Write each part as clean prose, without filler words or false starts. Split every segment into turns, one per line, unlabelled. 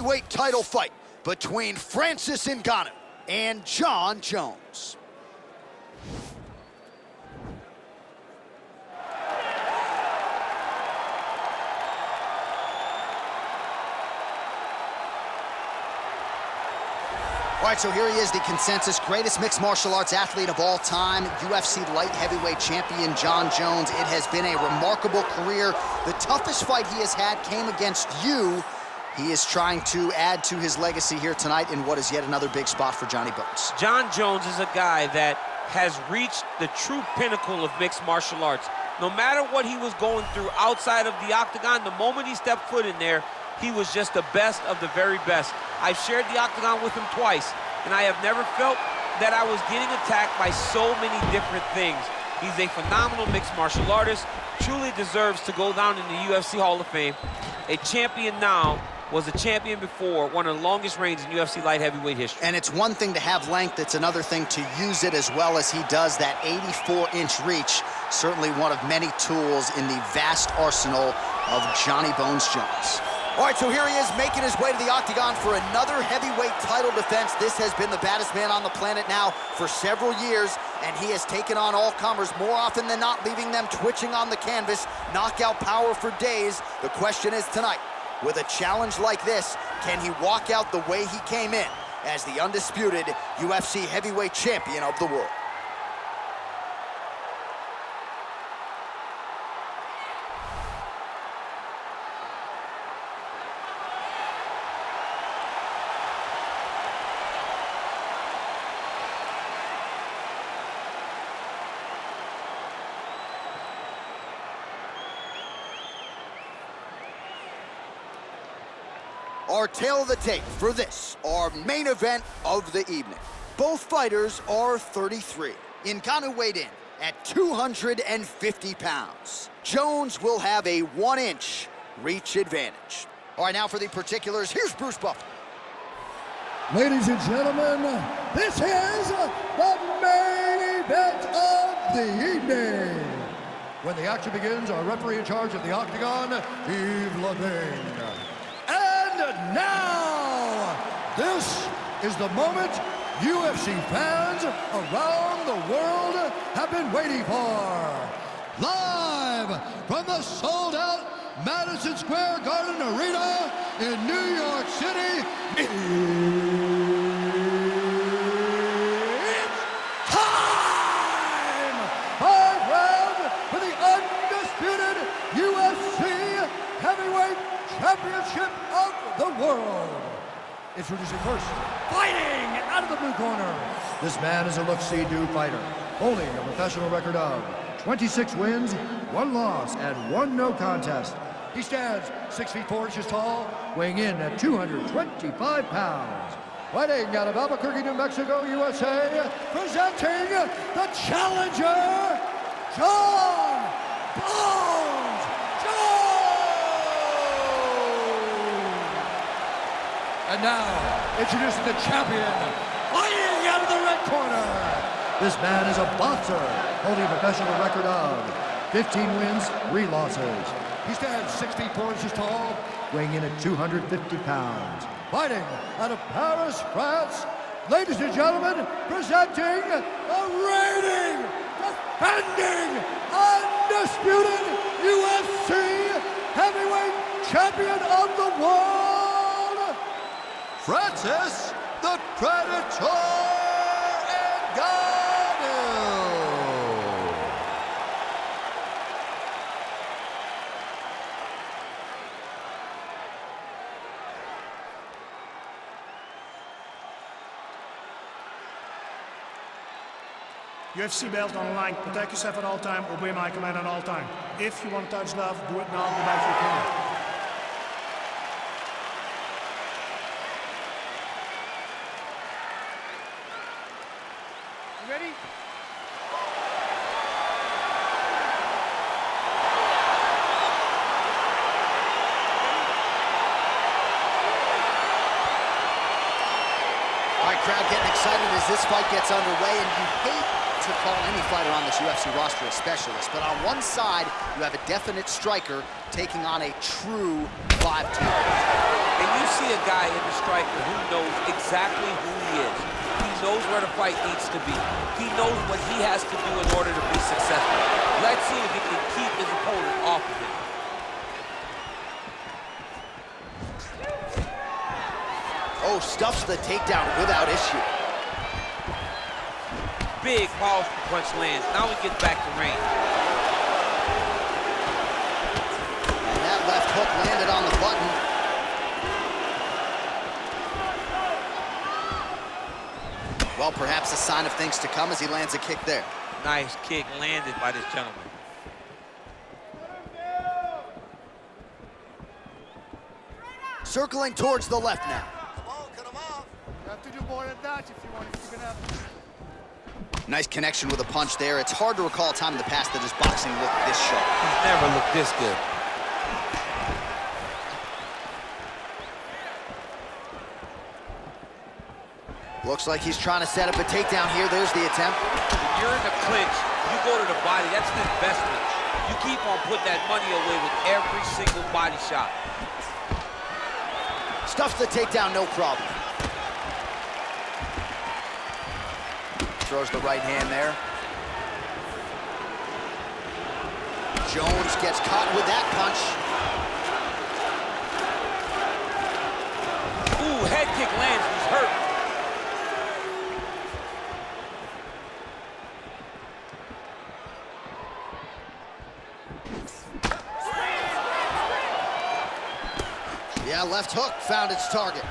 Weight title fight between Francis Ngannou and Jon Jones. All right, so here he is, the consensus greatest mixed martial arts athlete of all time, UFC light heavyweight champion Jon Jones. It has been a remarkable career. The toughest fight he has had came against you. He is trying to add to his legacy here tonight in what is yet another big spot for Johnny Bones.
Jon Jones is a guy that has reached the true pinnacle of mixed martial arts. No matter what he was going through outside of the octagon, the moment he stepped foot in there, he was just the best of the very best. I've shared the octagon with him twice, and I have never felt that I was getting attacked by so many different things. He's a phenomenal mixed martial artist, truly deserves to go down in the UFC Hall of Fame. A champion now, was a champion before, one of the longest reigns in UFC light heavyweight history.
And it's one thing to have length, it's another thing to use it as well as he does. That 84-inch reach, certainly one of many tools in the vast arsenal of Johnny Bones Jones. All right, so here he is making his way to the octagon for another heavyweight title defense. This has been the baddest man on the planet now for several years, and he has taken on all comers more often than not, leaving them twitching on the canvas. Knockout power for days. The question is tonight, with a challenge like this, can he walk out the way he came in as the undisputed UFC heavyweight champion of the world? Our tale of the tape for this, our main event of the evening. Both fighters are 33. Ngannou weighed in at 250 pounds. Jones will have a 1-inch reach advantage. All right, now for the particulars, here's Bruce Buffer.
Ladies and gentlemen, this is the main event of the evening. When the action begins, our referee in charge of the octagon, Yves Lavigne. And now, this is the moment UFC fans around the world have been waiting for. Live from the sold-out Madison Square Garden Arena in New York City, it's time! 5 rounds for the undisputed UFC Heavyweight Championship of the world. Introducing first, fighting out of the blue corner. This man is a look-see-do fighter, holding a professional record of 26 wins, 1 loss, and 1 no contest. He stands 6 feet 4 inches tall, weighing in at 225 pounds. Fighting out of Albuquerque, New Mexico, USA, presenting the challenger, Jon Bones Jones. And now, introducing the champion, fighting out of the red corner. This man is a boxer, holding a professional record of 15 wins, 3 losses. He stands 6 feet 4 inches tall, weighing in at 250 pounds. Fighting out of Paris, France, ladies and gentlemen, presenting the reigning, defending, undisputed UFC heavyweight champion of the world, Francis the Predator Ngannou.
UFC belt on the line. Protect yourself at all time. Obey my command at all time. If you want to touch love, do it now. Go back to your corner. You ready?
All right, crowd getting excited as this fight gets underway, and you hate to call any fighter on this UFC roster a specialist, but on one side, you have a definite striker taking on a true 5-2.
And you see a guy in the striker who knows exactly who he is. He knows where the fight needs to be. He knows what he has to do in order to be successful. Let's see if he can keep his opponent off of him.
Oh, stuffs the takedown without issue.
Big, powerful punch lands. Now he gets back to range.
And that left hook landed on the button. Well, perhaps a sign of things to come as he lands a kick there.
Nice kick landed by this gentleman.
Circling towards the left now.
You have to do more than that if you want to keep it up.
Nice connection with a punch there. It's hard to recall a time in the past that his boxing looked this sharp.
He's never looked this good.
Looks like he's trying to set up a takedown here. There's the attempt.
When you're in the clinch, you go to the body. That's an investment. You keep on putting that money away with every single body shot.
Stuffs the takedown, no problem. Throws the right hand there. Jones gets caught with that punch.
Ooh, head kick lands. He's hurt.
Yeah, left hook found its target.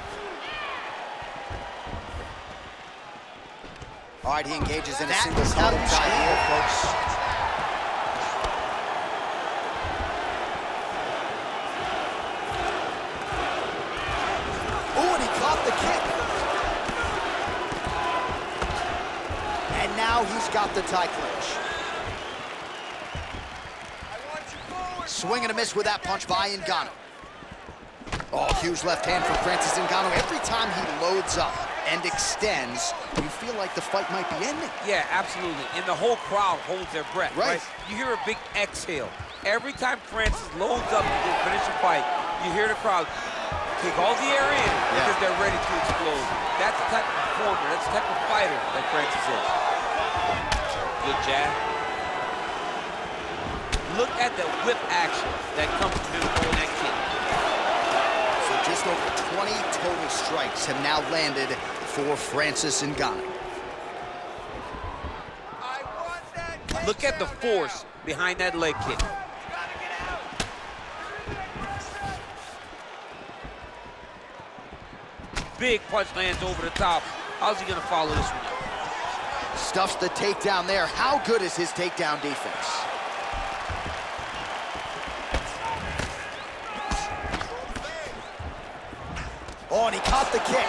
All right, he engages in a single column tie here, folks. Ooh, and he caught the kick. And now he's got the tie clinch. Swing and a miss with that punch by Ngannou. Oh, huge left hand from Francis Ngannou. Every time he loads up and extends, you feel like the fight might be ending.
Yeah, absolutely. And the whole crowd holds their breath,
Right.
You hear a big exhale. Every time Francis loads up to finish a fight, you hear the crowd take all the air in because they're ready to explode. That's the type of performer, that's the type of fighter that Francis is. Good jab. Look at the whip action that comes from him throwing that kick.
Just over 20 total strikes have now landed for Francis Ngannou.
Look at the force behind that leg kick. Big punch lands over the top. How's he gonna follow this one up?
Stuffs the takedown there. How good is his takedown defense? Oh, and he caught the kick.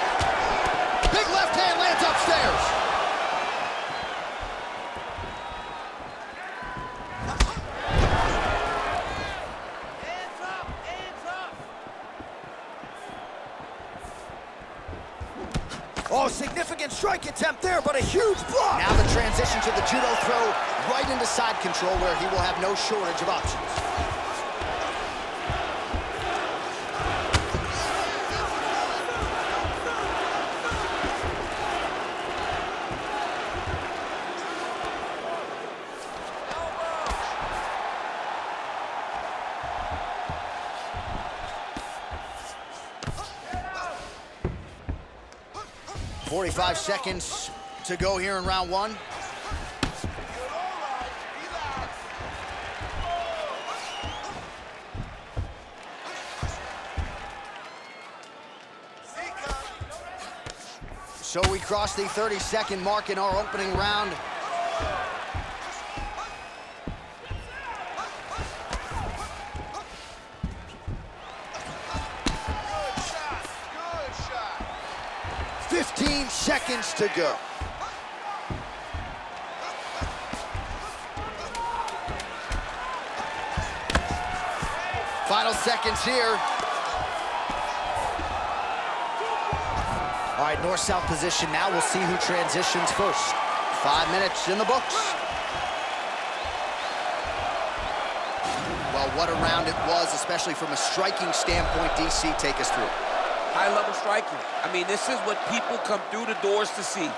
Big left hand lands upstairs.
Hands up, hands up.
Oh, significant strike attempt there, but a huge block. Now the transition to the judo throw right into side control where he will have no shortage of options. .45 seconds to go here in round one. So we cross the 30-second mark in our opening round. Good shot. 15 seconds to go. Final seconds here. All right, north-south position now. We'll see who transitions first. 5 minutes in the books. Well, what a round it was, especially from a striking standpoint. DC, take us through.
high-level striking. I mean, this is what people come through the doors to see.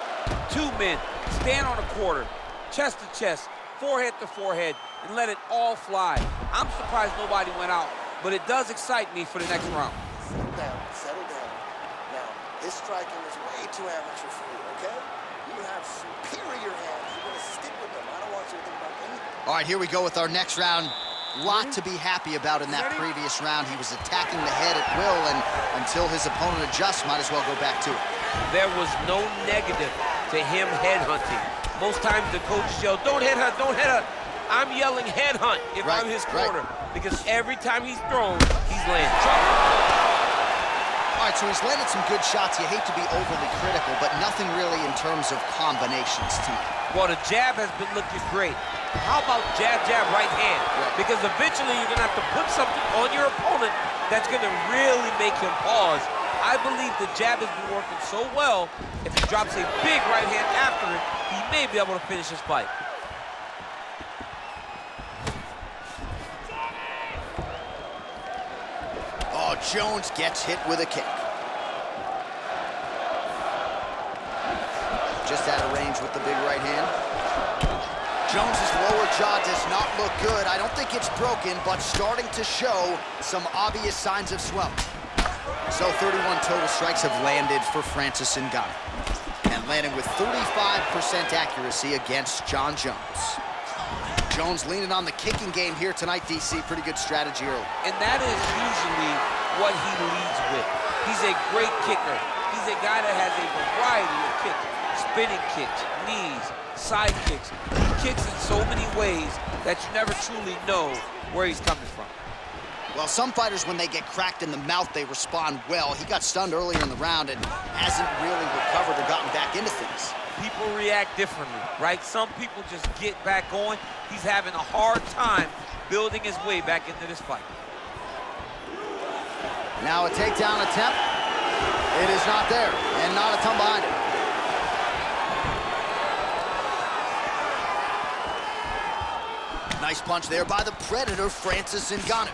Two men stand on a quarter, chest to chest, forehead to forehead, and let it all fly. I'm surprised nobody went out, but it does excite me for the next round.
Settle down, settle down. Now, this striking is way too amateur for you, okay? You have superior hands. You're going to stick with them. I don't want you to think about anything.
All right, here we go with our next round. Lot to be happy about in that previous round. He was attacking the head at will, and until his opponent adjusts, might as well go back to it.
There was no negative to him headhunting. Most times the coaches yell, don't headhunt, don't headhunt. I'm yelling headhunt if I'm his corner, because every time he's thrown, he's landing.
All right, so he's landed some good shots. You hate to be overly critical, but nothing really in terms of combinations tonight.
Well, the jab has been looking great. How about jab, jab, right hand? Because eventually you're going to have to put something on your opponent that's going to really make him pause. I believe the jab has been working so well, if he drops a big right hand after it, he may be able to finish his fight.
Oh, Jones gets hit with a kick. Just out of range with the big right hand. Jones's lower jaw does not look good. I don't think it's broken, but starting to show some obvious signs of swelling. So 31 total strikes have landed for Francis Ngannou, and landing with 35% accuracy against Jon Jones. Jones leaning on the kicking game here tonight, DC. Pretty good strategy early.
And that is usually what he leads with. He's a great kicker. He's a guy that has a variety of kicks. Spinning kicks, knees, side kicks. He kicks in so many ways that you never truly know where he's coming from.
Well, some fighters, when they get cracked in the mouth, they respond well. He got stunned earlier in the round and hasn't really recovered or gotten back into things.
People react differently, right? Some people just get back going. He's having a hard time building his way back into this fight.
Now a takedown attempt. It is not there, and not a ton behind it. Nice punch there by the Predator, Francis Ngannou.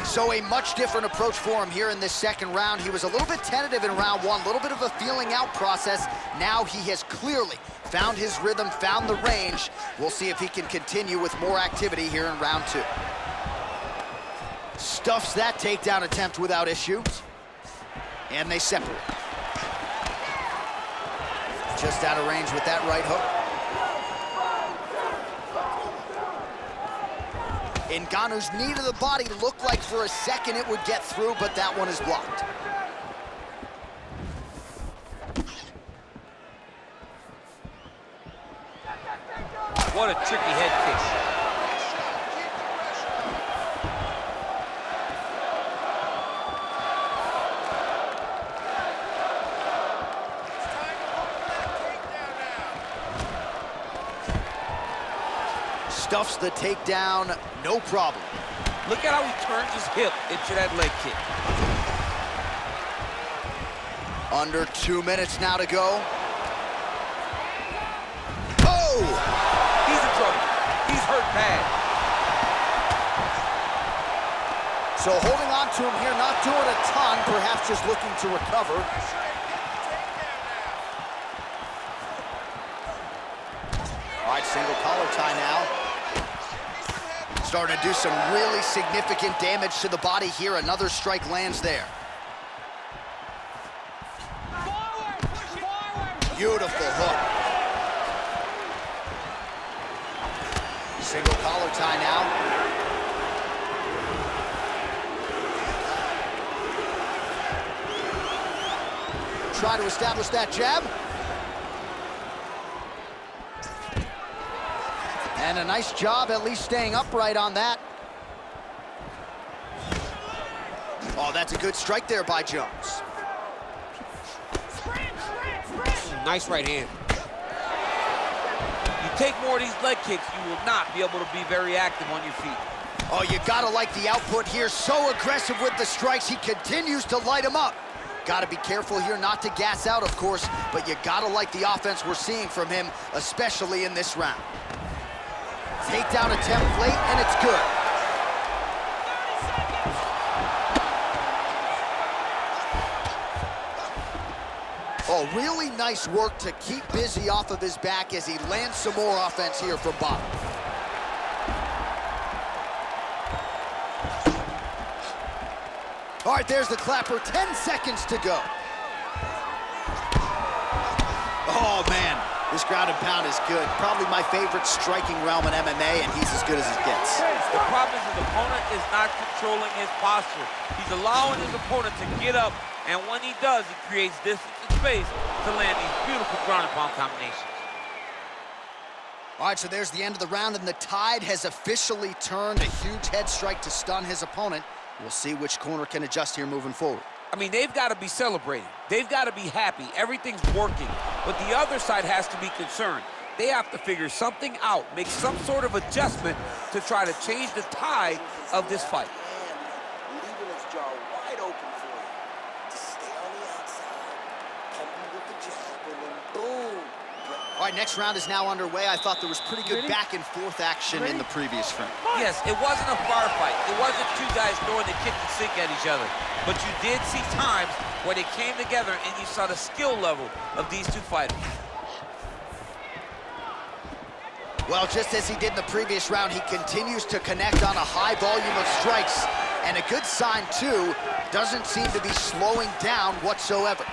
So a much different approach for him here in this second round. He was a little bit tentative in round one, a little bit of a feeling out process. Now he has clearly found his rhythm, found the range. We'll see if he can continue with more activity here in round two. Stuffs that takedown attempt without issue. And they separate. Just out of range with that right hook. Ngannou's knee to the body looked like for a second it would get through, but that one is blocked.
What a tricky head kick.
Stuffs the takedown, no problem.
Look at how he turns his hip into that leg kick.
Under 2 minutes now to go. Oh!
He's in trouble. He's hurt bad.
So holding on to him here, not doing a ton, perhaps just looking to recover. All right, single collar tie now. Starting to do some really significant damage to the body here. Another strike lands there. Beautiful hook. Single collar tie now. Try to establish that jab. And a nice job at least staying upright on that. Oh, that's a good strike there by Jones.
Nice right hand. You take more of these leg kicks, you will not be able to be very active on your feet.
Oh, you gotta like the output here. So aggressive with the strikes. He continues to light him up. Gotta be careful here not to gas out, of course, but you gotta like the offense we're seeing from him, especially in this round. Takedown attempt late, and it's good. really nice work to keep busy off of his back as he lands some more offense here from bottom. All right, there's the clapper, 10 seconds to go. Oh, man, this ground and pound is good. Probably my favorite striking realm in MMA, and he's as good as it gets.
The problem is his opponent is not controlling his posture. He's allowing his opponent to get up, and when he does, he creates distance and space to land these beautiful ground and pound combinations.
All right, so there's the end of the round, and the tide has officially turned. A huge head strike to stun his opponent. We'll see which corner can adjust here moving forward.
I mean, they've got to be celebrating. They've got to be happy. Everything's working. But the other side has to be concerned. They have to figure something out, make some sort of adjustment to try to change the tide of this fight.
Leaving his jaw wide open for you. To stay on the outside, pumping with the jab, and then boom.
All right, next round is now underway. I thought there was pretty good back and forth action in the previous frame.
Yes, it wasn't a bar fight. It wasn't two guys throwing the kitchen sink at each other. But you did see times where they came together and you saw the skill level of these two fighters.
Well, just as he did in the previous round, he continues to connect on a high volume of strikes. And a good sign, too, doesn't seem to be slowing down whatsoever.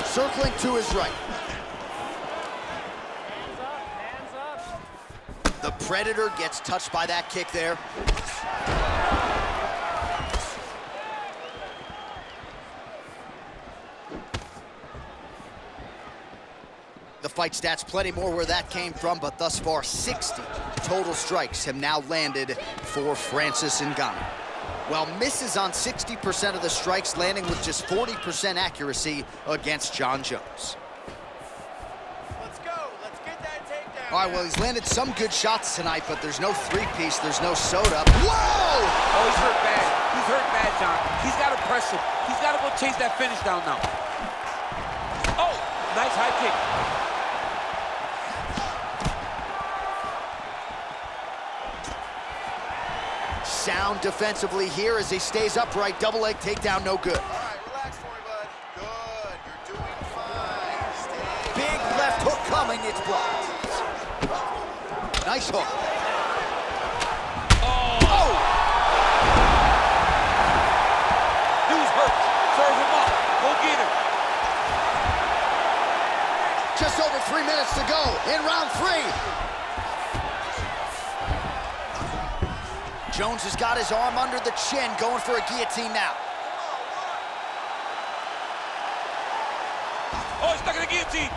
Circling to his right. The Predator gets touched by that kick there. The fight stats, plenty more where that came from, but thus far 60 total strikes have now landed for Francis Ngannou. Well, misses on 60% of the strikes, landing with just 40% accuracy against Jon Jones.
Let's go. Let's get that takedown.
All right, well, he's landed some good shots tonight, but there's no three-piece, there's no soda. Whoa!
Oh, he's hurt bad. He's hurt bad, John. He's got to press him. He's got to go chase that finish down now. Oh, nice high kick.
Sound defensively here as he stays upright. Double leg takedown, no good.
All right, relax for me, bud. Good. You're doing fine. Stay.
Big left hook coming, it's blocked. Nice hook. Oh!
Dude's hurt. Serve him up. Go get him.
Just over 3 minutes to go in round 3. Jones has got his arm under the chin, going for a guillotine now.
Oh, he's stuck in the guillotine.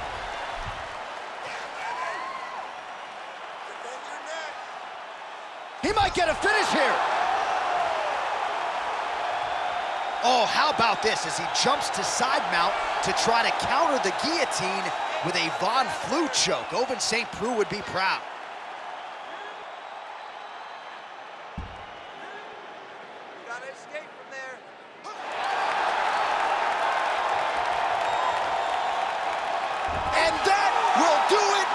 He might get a finish here. Oh, how about this as he jumps to side mount to try to counter the guillotine with a Von Flue choke. Ovince St. Preux would be proud.
Gotta escape from there.
And that will do it.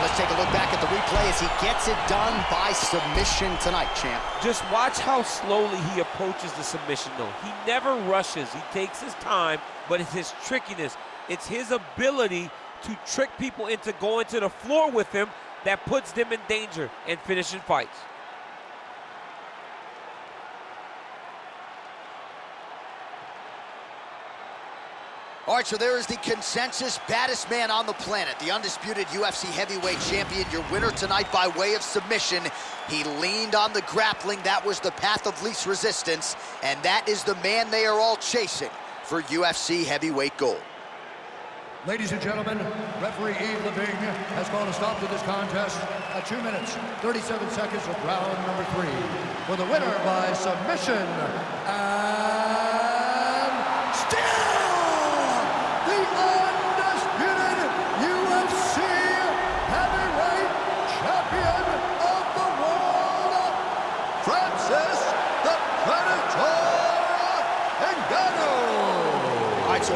Let's take a look back at the replay as he gets it done by submission tonight, champ.
Just watch how slowly he approaches the submission, though. He never rushes. He takes his time, but it's his trickiness. It's his ability to trick people into going to the floor with him that puts them in danger and finishing fights.
All right, so there is the consensus baddest man on the planet, the undisputed UFC heavyweight champion, your winner tonight by way of submission. He leaned on the grappling. That was the path of least resistance, and that is the man they are all chasing for UFC heavyweight gold.
Ladies and gentlemen, referee Yves Leving has called a stop to this contest at 2 minutes, 37 seconds of round number 3. For the winner by submission, and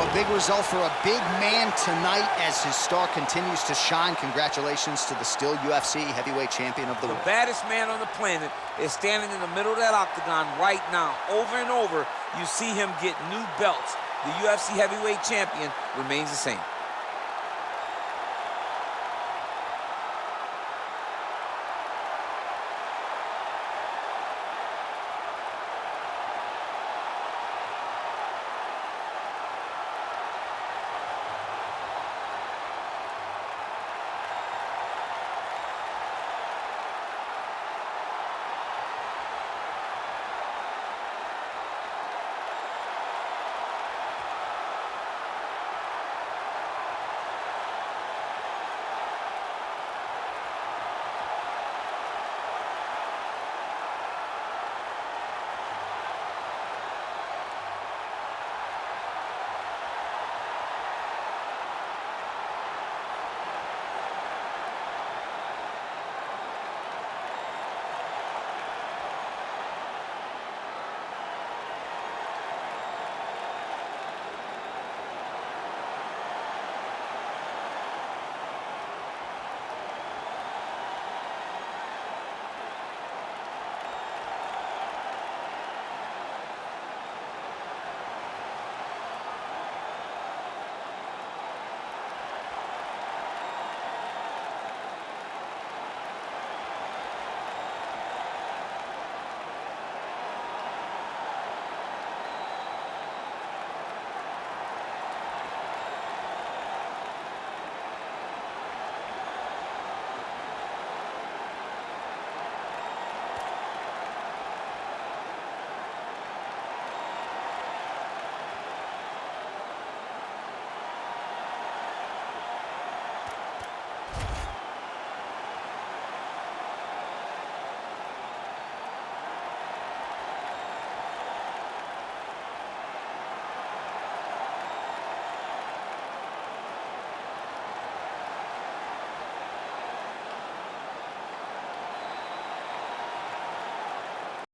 a big result for a big man tonight as his star continues to shine. Congratulations to the still UFC heavyweight champion of the world.
The baddest man on the planet is standing in the middle of that octagon right now. Over and over, you see him get new belts. The UFC heavyweight champion remains the same.